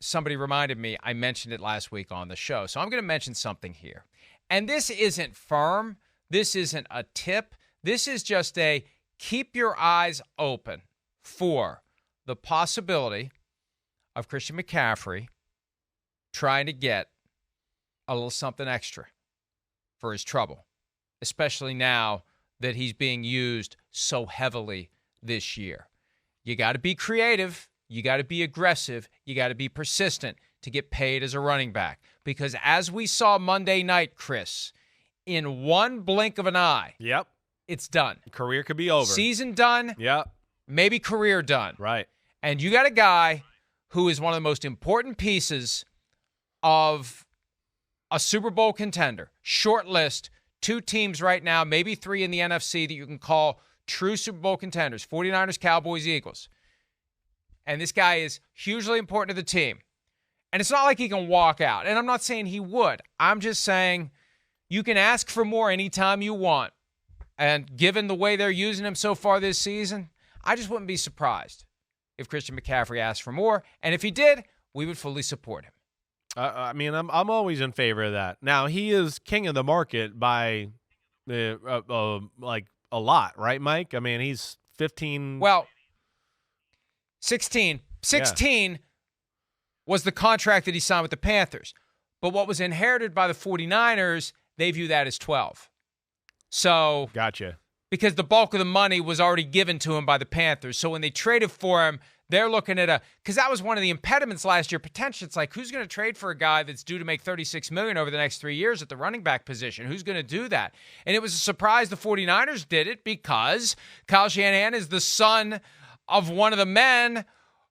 somebody reminded me, I mentioned it last week on the show. So I'm going to mention something here. And this isn't firm. This isn't a tip. This is just a keep your eyes open for the possibility of Christian McCaffrey trying to get a little something extra for his trouble, especially now that he's being used so heavily this year. You got to be creative. You got to be aggressive. You got to be persistent to get paid as a running back. Because as we saw Monday night, Chris, in one blink of an eye, yep, it's done. Career could be over. Season done. Yep. Maybe career done. Right. And you got a guy who is one of the most important pieces of a Super Bowl contender. Short list, 2 teams right now, maybe 3 in the NFC that you can call true Super Bowl contenders, 49ers, Cowboys, Eagles. And this guy is hugely important to the team. And it's not like he can walk out. And I'm not saying he would. I'm just saying you can ask for more anytime you want. And given the way they're using him so far this season, I just wouldn't be surprised if Christian McCaffrey asked for more. And if he did, we would fully support him. I mean, I'm always in favor of that. Now, he is king of the market by like a lot, right, Mike? I mean, he's 15. Well, 16. 16 was the contract that he signed with the Panthers. But what was inherited by the 49ers, they view that as 12. So, gotcha. Because the bulk of the money was already given to him by the Panthers. So when they traded for him, they're looking at because that was one of the impediments last year, potentially. It's like, who's going to trade for a guy that's due to make $36 million over the next 3 years at the running back position? Who's going to do that? And it was a surprise the 49ers did it because Kyle Shanahan is the son of one of the men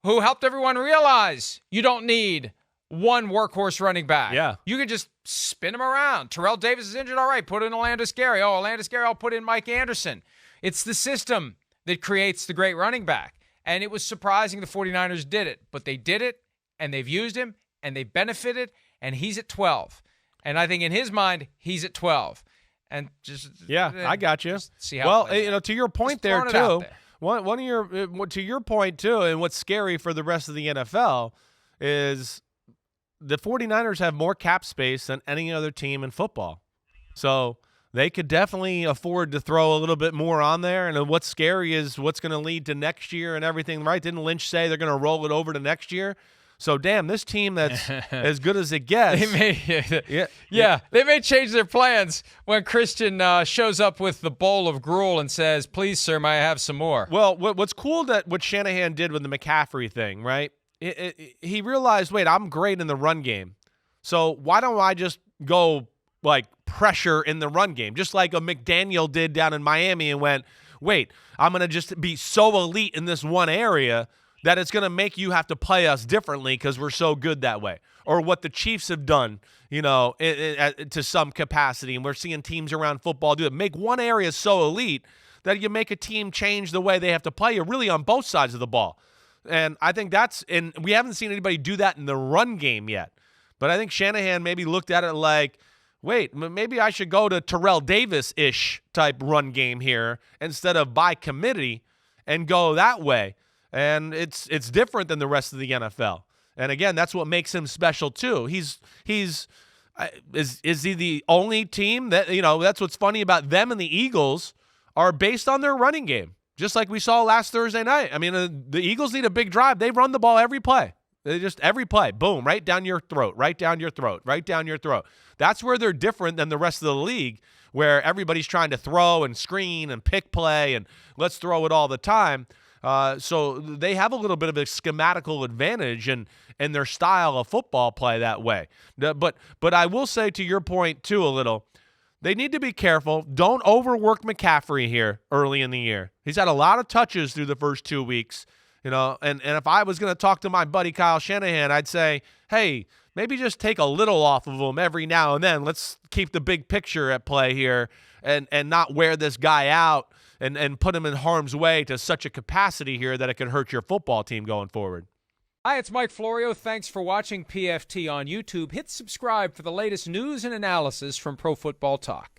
who helped everyone realize you don't need one workhorse running back. Yeah. You can just spin him around. Terrell Davis is injured. All right, put in Orlando Scary. Oh, Orlando Scary, I'll put in Mike Anderson. It's the system that creates the great running back. And it was surprising the 49ers did it. But they did it, and they've used him, and they benefited, and he's at 12. And I think in his mind, he's at 12. And just I got you. See how to your point there, too. One of your to your point, too, and what's scary for the rest of the NFL is the 49ers have more cap space than any other team in football. So they could definitely afford to throw a little bit more on there. And what's scary is what's going to lead to next year and everything, right? Didn't Lynch say they're going to roll it over to next year? So, damn, this team that's as good as it gets. They may change their plans when Christian shows up with the bowl of gruel and says, please, sir, may I have some more? Well, what's cool that what Shanahan did with the McCaffrey thing, right? He realized, wait, I'm great in the run game. So why don't I just go, like, pressure in the run game, just like a McDaniel did down in Miami and went, wait, I'm going to just be so elite in this one area that it's going to make you have to play us differently because we're so good that way. Or what the Chiefs have done, to some capacity, and we're seeing teams around football do it. Make one area so elite that you make a team change the way they have to play you really on both sides of the ball. And I think and we haven't seen anybody do that in the run game yet. But I think Shanahan maybe looked at it like, wait, maybe I should go to Terrell Davis-ish type run game here instead of by committee and go that way. And it's different than the rest of the NFL. And again, that's what makes him special too. Is he the only team that, that's what's funny about them and the Eagles are based on their running game. Just like we saw last Thursday night. I mean, the Eagles need a big drive. They run the ball every play. Every play, boom, right down your throat, right down your throat, right down your throat. That's where they're different than the rest of the league, where everybody's trying to throw and screen and pick play and let's throw it all the time. So they have a little bit of a schematical advantage in their style of football play that way. But I will say to your point, too, a little, they need to be careful. Don't overwork McCaffrey here early in the year. He's had a lot of touches through the first 2 weeks. And if I was going to talk to my buddy Kyle Shanahan, I'd say, hey, maybe just take a little off of him every now and then. Let's keep the big picture at play here and not wear this guy out and put him in harm's way to such a capacity here that it could hurt your football team going forward. Hi, it's Mike Florio. Thanks for watching PFT on YouTube. Hit subscribe for the latest news and analysis from Pro Football Talk.